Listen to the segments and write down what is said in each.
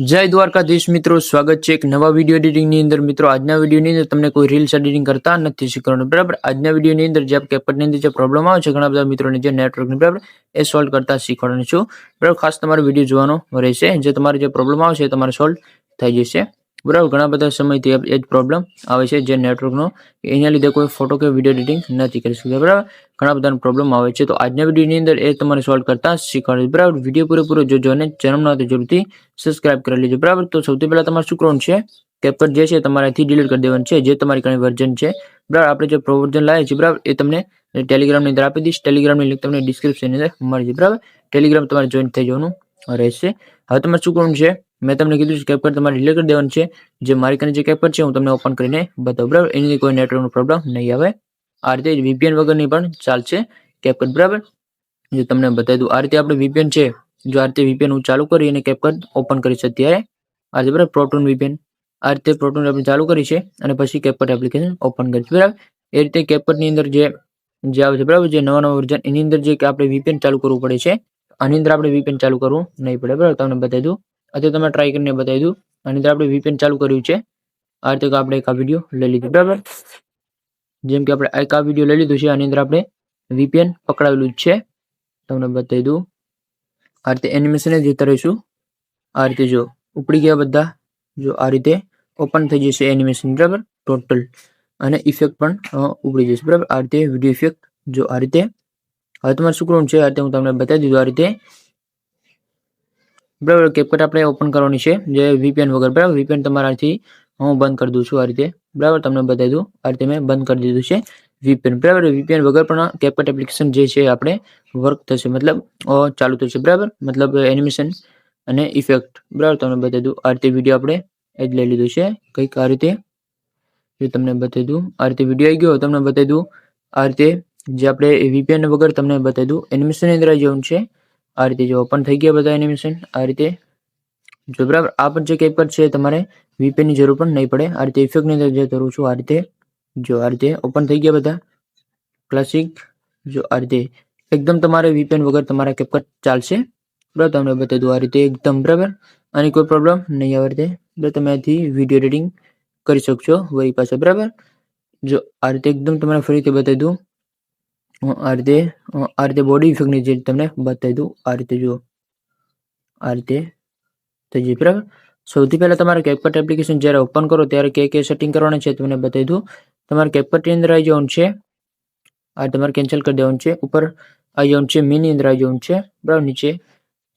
જય દ્વારકાધીશ મિત્રો, સ્વાગત છે એક નવા વિડીયો એડિટિંગની અંદર. મિત્રો આજના વિડીયોની અંદર તમને કોઈ રીલ્સ એડિટિંગ કરતા નથી શીખવાનું, બરાબર. આજના વિડીયોની અંદર જે કેપકટની અંદર જે પ્રોબ્લેમ આવે છે ઘણા બધા મિત્રોને જે નેટવર્કની, બરાબર, એ સોલ્વ કરતા શીખવાનું છું, બરાબર. ખાસ તમારો વિડીયો જોવાનો રહેશે, જે તમારે જે પ્રોબ્લેમ આવે છે એ તમારે સોલ્વ થઈ જશે, બરાબર. ઘણા બધા સમયથી એ જ પ્રોબ્લેમ આવે છે જે નેટવર્કનો, એના લીધે કોઈ ફોટો કે વિડીયો એડિટિંગ નથી કરી શકતા, બરાબર. ઘણા બધાનો પ્રોબ્લેમ આવે છે, તો આજના વિડીયોની અંદર એ તમારે સોલ્વ કરતા શીખવાનું, બરાબર. વિડીયો પૂરેપૂરો જોજો અને ચેનલ ના જરૂરથી સબસ્ક્રાઇબ કરી લેજો, બરાબર. તો સૌથી પહેલા તમારે શું કરવાનું છે, કેપકટ જે છે તમારાથી ડિલીટ કરી દેવાનું છે, જે તમારી કઈ વર્ઝન છે, બરાબર. આપણે જે પ્રો વર્ઝન લાવીએ છીએ, બરાબર, એ તમને ટેલિગ્રામની અંદર આપી દઈશ. ટેલિગ્રામની લિંક તમને ડિસ્ક્રિપ્શનની અંદર મળી જશે, બરાબર. ટેલિગ્રામ તમારે જોઈન થઈ જવાનું રહેશે. હવે તમારે શું કરવાનું છે, મેં તમને કીધું છે કેપકટ તમારે ડિલીટ કરી દેવાનું છે. જે મારી કને જે કેપકટ છે હું તમને ઓપન કરીને બતાવું, બરાબર. એની કોઈ નેટવર્કનો પ્રોબ્લેમ નહીં આવે. આ રીતે VPN વગરની પણ ચાલશે કેપકટ, બરાબર. જો તમને બતાવી દઉં, આ રીતે આપણે VPN છે, જો આ રીતે VPN હું ચાલુ કરી અને કેપકટ ઓપન કરીશ અત્યારે, આ રીતે, બરાબર. પ્રોટોન VPN, આ રીતે પ્રોટોન આપણે ચાલુ કરી છે અને પછી કેપકટ એપ્લિકેશન ઓપન કરીશ, બરાબર. એ રીતે કેપકટની અંદર જે આવે છે, બરાબર, જે નવા વર્ઝન, એની અંદર જે આપણે VPN ચાલુ કરવું પડે છે, આની અંદર આપણે VPN ચાલુ કરવું નહીં પડે, બરાબર. તમને બતાવી દઉં, અત્યારે તમે ટ્રાય કરીને બતાવી દઉં. આની અંદર આપણે VPN ચાલુ કર્યું છે, આ રીતે આપણે એક આ વિડીયો લઈ લીધો, બરાબર. જેમ કે આપણે એક આ વિડીયો લઈ લીધું છે, આની અંદર આપણે VPN પકડાવેલું જ છે. તમને બતાવી દઉં, આ રીતે એનિમેશન જ જતા રહીશું. આ રીતે જો ઉપડી ગયા બધા, જો આ રીતે ઓપન થઈ જશે એનિમેશન, બરાબર, ટોટલ. અને ઇફેક્ટ પણ ઉપડી જશે, બરાબર. આ રીતે વિડીયો ઇફેક્ટ, જો આ રીતે. હવે તમારે શું કરવાનું છે, આ રીતે હું તમને બતાવી દીધું, આ રીતે, બરાબર. કેપકટ આપણે ઓપન કરવાની છે, જે VPN વગર, બરાબર. VPN તમારાથી હું બંધ કરી દઉં છું, આ રીતે, બરાબર. તમને બતાવી દઉં, આ રીતે મેં બંધ કરી દીધું છે VPN, બરાબર. VPN વગર પણ કેપકટ એપ્લિકેશન જે છે આપણે વર્ક થશે, મતલબ ચાલુ થશે, બરાબર. મતલબ એનિમેશન અને ઇફેક્ટ, બરાબર. તમને બતાવી દઉં, આ રીતે વિડીયો આપણે એ જ લઈ લીધું છે કંઈક આ રીતે. જો તમને બતાવી દઉં, આ રીતે વિડીયો આવી ગયો, તમને બતાવી દઉં, આ રીતે જે આપણે VPN વગર તમને બતાવી દઉં, એનિમેશનની અંદર આવી જવાનું છે. આ રીતે જો ઓપન થઈ ગયા બધા એનિમેશન, આ રીતે જો, બરાબર. આ પણ જે કેપકટ છે તમારે VPN ની જરૂર પણ નહીં પડે. આ રીતે ઇફેક્ટની અંદર જે કરું છું, આ રીતે જો, આ રીતે ઓપન થઈ ગયા બધા ક્લાસિક, જો આ રીતે એકદમ તમારે VPN વગર તમારા કેપકટ ચાલશે, બરાબર. તમને બતાવી દઉં, આ રીતે એકદમ, બરાબર. આની કોઈ પ્રોબ્લેમ નહીં આવે રીતે, બરાબર. તમે આથી વિડીયો એડિટિંગ કરી શકશો વળી પાછા, બરાબર. જો આ રીતે એકદમ તમારે ફરીથી બતાવી દઉં, આ રીતે બોડી ઇફેક્ટની જે તમને બતાવી દઉં, આ રીતે જો, આ રીતે થઈ જાય, બરાબર. સૌથી પહેલા તમારે કેપકટ એપ્લિકેશન જ્યારે ઓપન કરો ત્યારે કે સેટિંગ કરવાની છે તમને બતાવી દઉં. તમારે કેપકટની અંદર આવી જવાનું છે, આ તમારે કેન્સલ કરી દેવાનું છે. ઉપર આવી જવાનું છે, મીની અંદર આવી જવાનું છે, બરાબર. નીચે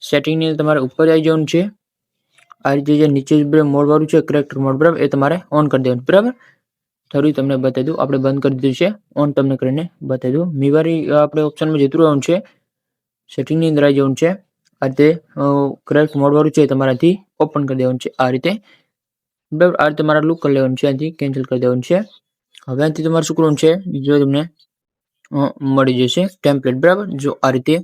સેટિંગની અંદર તમારે ઉપર આવી જવાનું છે. આ રીતે જે નીચે મોડ વાળું છે, કરેક્ટર મોડ, બરાબર, એ તમારે ઓન કરી દેવાનું, બરાબર. થોડું તમને બતાવી દઉં, આપણે બંધ કરી દીધું છે, ઓન તમને કરીને બતાવી દઉં. મીવારી આપણે ઓપ્શનમાં જતું રહેવાનું છે, સેટિંગની અંદર આવી જવાનું છે. આ રીતે કરેક્ટ મોડ વાળું છે તમારાથી ઓપન કરી દેવાનું છે, આ રીતે, બરાબર. આ રીતે તમારે લુક કરી લેવાનું છે, અહીંથી કેન્સલ કરી દેવાનું છે. હવે અહીંથી તમારે શું કરવાનું છે, જો તમને મળી જશે ટેમ્પલેટ, બરાબર. જો આ રીતે,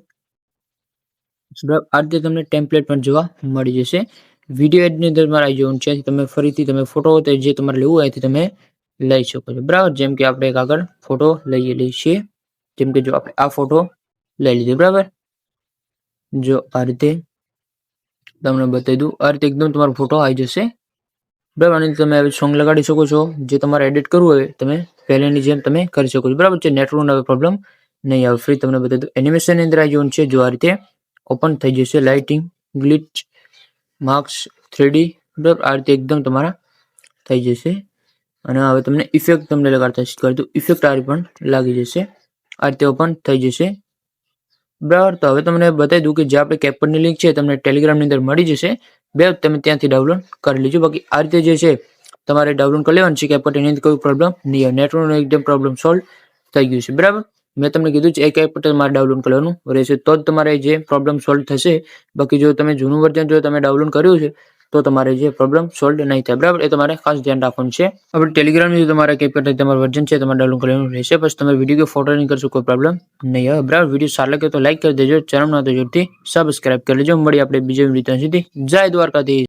આ રીતે તમને ટેમ્પલેટ પણ જોવા મળી જશે. વિડીયો એડની અંદર તમારે આવી જવાનું છે, તમે ફરીથી તમે ફોટો જે તમારે લેવું હોય તે તમે લઈ શકો છો, બરાબર. જેમ કે આપણે એક આગળ ફોટો લઈએ છીએ, જેમ કે જો આપણે આ ફોટો લઈ લીધો, બરાબર. જો આ રીતે તમને બતાવી દઉં, આ રીતે એકદમ તમારો ફોટો આવી જશે, બરાબર. અને તમે હવે સોંગ લગાડી શકો છો, જે તમારે એડિટ કરવું હોય તમે પહેલાની જેમ તમે કરી શકો છો, બરાબર. છે નેટવર્કનો હવે પ્રોબ્લેમ નહીં આવે. ફ્રી તમને બતાવી દઉં, એનિમેશનની અંદર આવી જવાનું છે, જો આ રીતે ઓપન થઈ જશે. લાઇટિંગ, ગ્લિચ, માર્ક્સ, 3D, બરાબર. આ રીતે એકદમ તમારા થઈ જશે. અને હવે તમને ઇફેક્ટ તમને લગાડતા શીખવાડું તો ઇફેક્ટ આ પણ લાગી જશે, આ રીતે ઓપન થઈ જશે, બરાબર. તો હવે તમને બતાવી દઉં કે જે આપણે કેપકટની લિંક છે તમને ટેલિગ્રામની અંદર મળી જશે, બે તમે ત્યાંથી ડાઉનલોડ કરી લેજો. બાકી આ રીતે જે છે તમારે ડાઉનલોડ કરી લેવાનું છે કેપકટ, એની અંદર કોઈ પ્રોબ્લેમ નહીં આવે. નેટવર્કનો એકદમ પ્રોબ્લેમ સોલ્વ થઈ ગયું છે, બરાબર. મેં તમને કીધું છે એક કેપકટ તમારે ડાઉનલોડ કરવાનું રહેશે, તો જ તમારે જે પ્રોબ્લેમ સોલ્વ થશે. બાકી જો તમે જૂનું વર્ઝન જો તમે ડાઉનલોડ કર્યું છે તો તમારે જે પ્રોબ્લેમ સોલ્વ નહીં થાય, બરાબર. એ તમારે ખાસ ધ્યાન રાખવાનું છે. હવે ટેલિગ્રામની તમારા કેપકટ તમારું વર્ઝન છે તમારે ડાઉનલોડ કરવાનું રહેશે, પછી તમે વિડીયો કે ફોટો નહીં કરશો કોઈ પ્રોબ્લેમ નહીં આવે, બરાબર. વિડીયો સારો લાગે તો લાઈક કરી દેજો, ચેનલમાં તો જરૂરથી સબસ્ક્રાઇબ કરી લેજો. મળી આપણે બીજા વિડીયો સુધી. જય દ્વારકાધીશ.